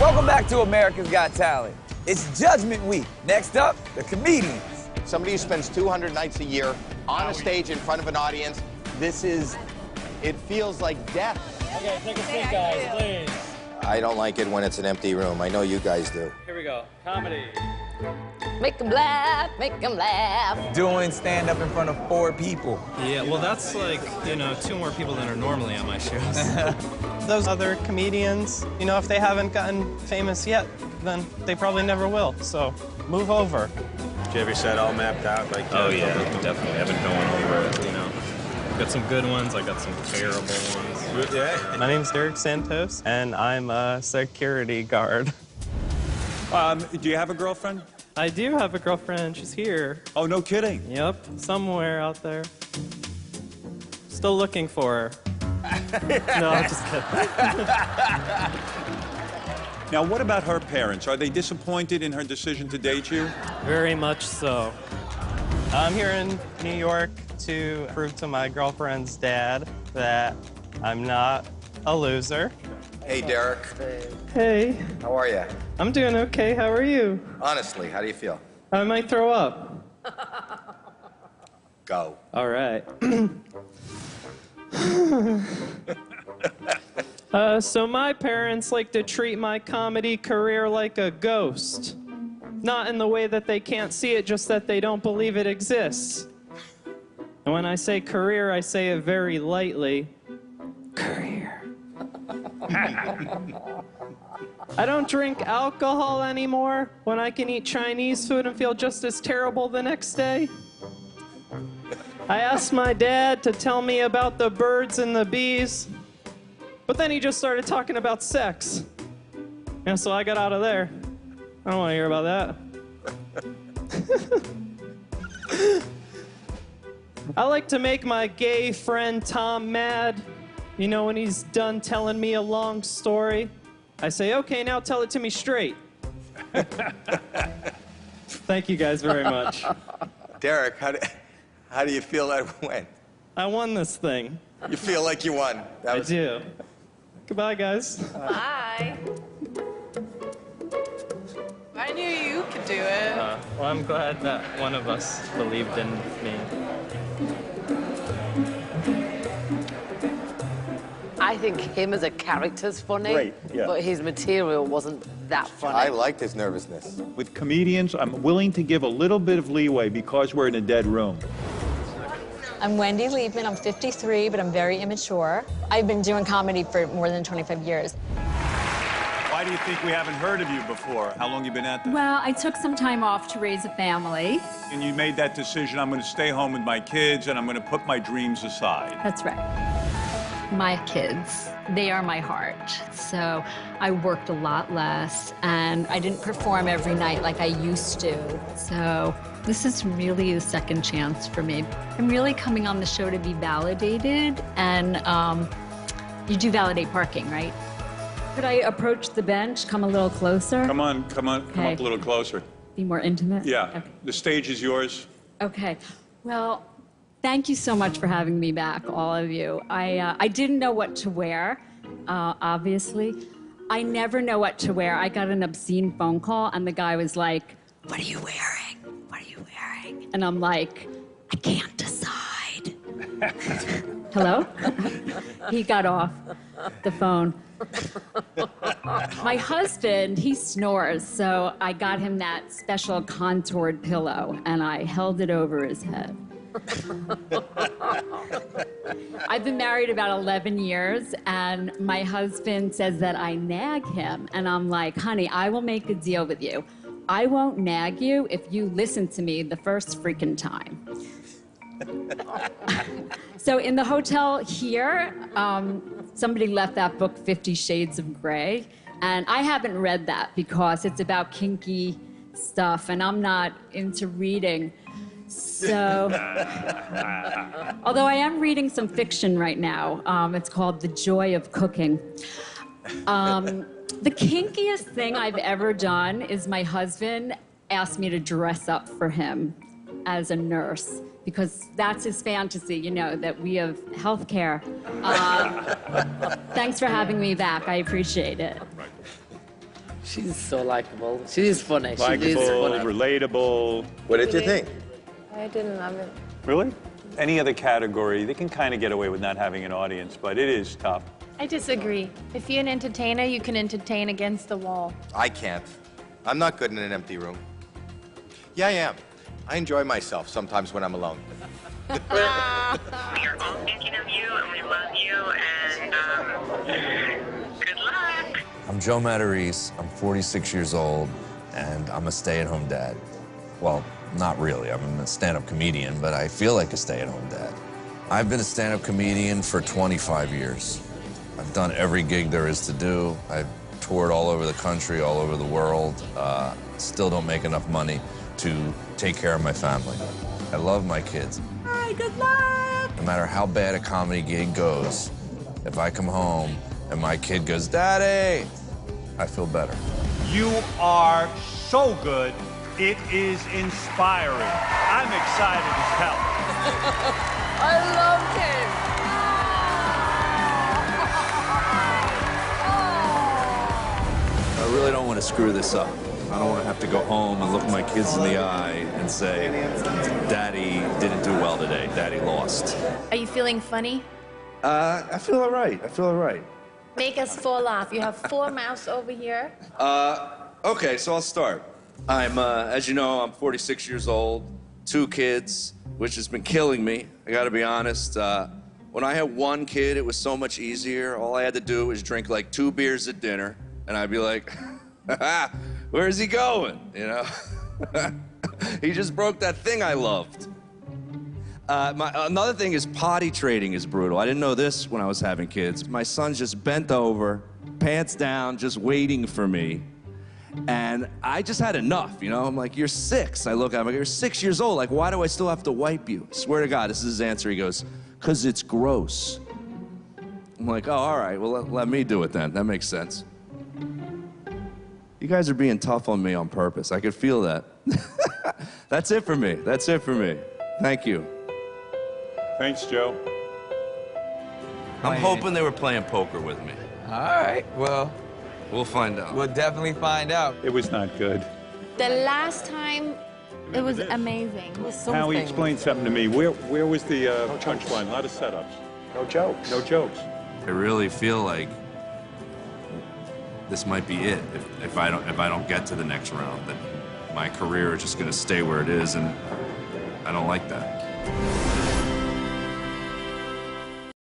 Welcome back to America's Got Talent. It's Judgment Week. Next up, the comedians. Somebody who spends 200 nights a year on a stage in front of an audience, it feels like death. Okay, take a seat, guys, please. I don't like it when it's an empty room. I know you guys do. Here we go. Comedy. Make them laugh, make them laugh. Doing stand-up in front of 4 people. Yeah, well, that's like, 2 more people than are normally on my shows. Those other comedians, if they haven't gotten famous yet, then they probably never will. So move over. Did you have your set all mapped out? Oh, yeah, definitely. I've been going over it, Got some good ones, I got some terrible ones. Yeah. My name's Derek Santos, and I'm a security guard. Do you have a girlfriend? I do have a girlfriend. She's here. Oh, no kidding. Yep, somewhere out there. Still looking for her. No, I'm just kidding. Now, what about her parents? Are they disappointed in her decision to date you? Very much so. I'm here in New York to prove to my girlfriend's dad that I'm not a loser. Hey, Derek. Hey, How are you? I'm doing okay. How are you? Honestly, how do you feel? I might throw up. Go. All right. So my parents like to treat my comedy career like a ghost. Not in the way that they can't see it, just that they don't believe it exists. And when I say career, I say it very lightly. Career. I don't drink alcohol anymore when I can eat Chinese food and feel just as terrible the next day. I asked my dad to tell me about the birds and the bees, but then he just started talking about sex. And so I got out of there. I don't want to hear about that. I like to make my gay friend Tom mad. When he's done telling me a long story, I say, okay, now tell it to me straight. Thank you guys very much. Derek, how do you feel that went? I won this thing. You feel like you won. I do. Goodbye, guys. Bye. I knew you could do it. Well, I'm glad that one of us believed in me. I think him as a character's funny, Great, yeah. but his material wasn't that funny. I liked his nervousness. With comedians, I'm willing to give a little bit of leeway because we're in a dead room. I'm Wendy Liebman. I'm 53, but I'm very immature. I've been doing comedy for more than 25 years. Why do you think we haven't heard of you before? How long you been at this? Well, I took some time off to raise a family. And you made that decision, I'm going to stay home with my kids and I'm going to put my dreams aside. That's right. My kids, they are my heart. So I worked a lot less, and I didn't perform every night like I used to. So this is really a second chance for me. I'm really coming on the show to be validated, and you do validate parking, right? Could I approach the bench, come a little closer? Come up a little closer. Be more intimate? Yeah, Okay. the stage is yours. Okay. Well, thank you so much for having me back, all of you. I didn't know what to wear, obviously. I never know what to wear. I got an obscene phone call, and the guy was like, "What are you wearing? What are you wearing?" And I'm like, "I can't decide." Hello? He got off the phone. My husband, he snores, so I got him that special contoured pillow, and I held it over his head. I've been married about 11 years, and my husband says that I nag him, and I'm like, honey, I will make a deal with you. I won't nag you if you listen to me the first freaking time. So in the hotel here, somebody left that book, 50 Shades of Grey, and I haven't read that because it's about kinky stuff, and I'm not into reading. So, although I am reading some fiction right now, it's called The Joy of Cooking. The kinkiest thing I've ever done is my husband asked me to dress up for him as a nurse, because that's his fantasy, you know, that we have health care. Thanks for having me back. I appreciate it. She's so likable. She is funny. She is Likeable, funny. relatable. What did you think? I didn't love it. Really? Any other category, they can kind of get away with not having an audience, but it is tough. I disagree. If you're an entertainer, you can entertain against the wall. I can't. I'm not good in an empty room. Yeah, I am. I enjoy myself sometimes when I'm alone. We are all thinking of you, and we love you, and good luck. I'm Joe Matarese. I'm 46 years old, and I'm a stay-at-home dad. Well, not really. I'm a stand-up comedian, but I feel like a stay-at-home dad. I've been a stand-up comedian for 25 years. I've done every gig there is to do. I've toured all over the country, all over the world. Still don't make enough money to take care of my family. I love my kids. Hi, good luck. No matter how bad a comedy gig goes, if I come home and my kid goes, "Daddy," I feel better. You are so good. It is inspiring. I'm excited as hell. I loved him. I really don't want to screw this up. I don't want to have to go home and look my kids in the eye and say, "Daddy didn't do well today. Daddy lost." Are you feeling funny? I feel all right. I feel all right. Make us fall off. You have 4 mouths over here. Okay, so I'll start. I'm, as you know, I'm 46 years old, 2 kids, which has been killing me. I gotta be honest. When I had 1 kid, it was so much easier. All I had to do was drink like 2 beers at dinner, and I'd be like, "Where's he going?" You know? He just broke that thing I loved. Another thing is potty training is brutal. I didn't know this when I was having kids. My son's just bent over, pants down, just waiting for me. And I just had enough, you know? I'm like, "You're 6. I look at him, like, "You're 6 years old. Like, why do I still have to wipe you?" I swear to God, this is his answer. He goes, "'Cause it's gross." I'm like, "Oh, all right. Well, let me do it then. That makes sense." You guys are being tough on me on purpose. I could feel that. That's it for me. That's it for me. Thank you. Thanks, Joe. I'm hoping they were playing poker with me. All right, well, We'll find out. we'll definitely find out. It was not good. The last time, it was amazing. Howie explained something to me. Where was the punchline? A lot of setups. No jokes. No jokes. I really feel like this might be it. If I don't get to the next round, that my career is just going to stay where it is, and I don't like that.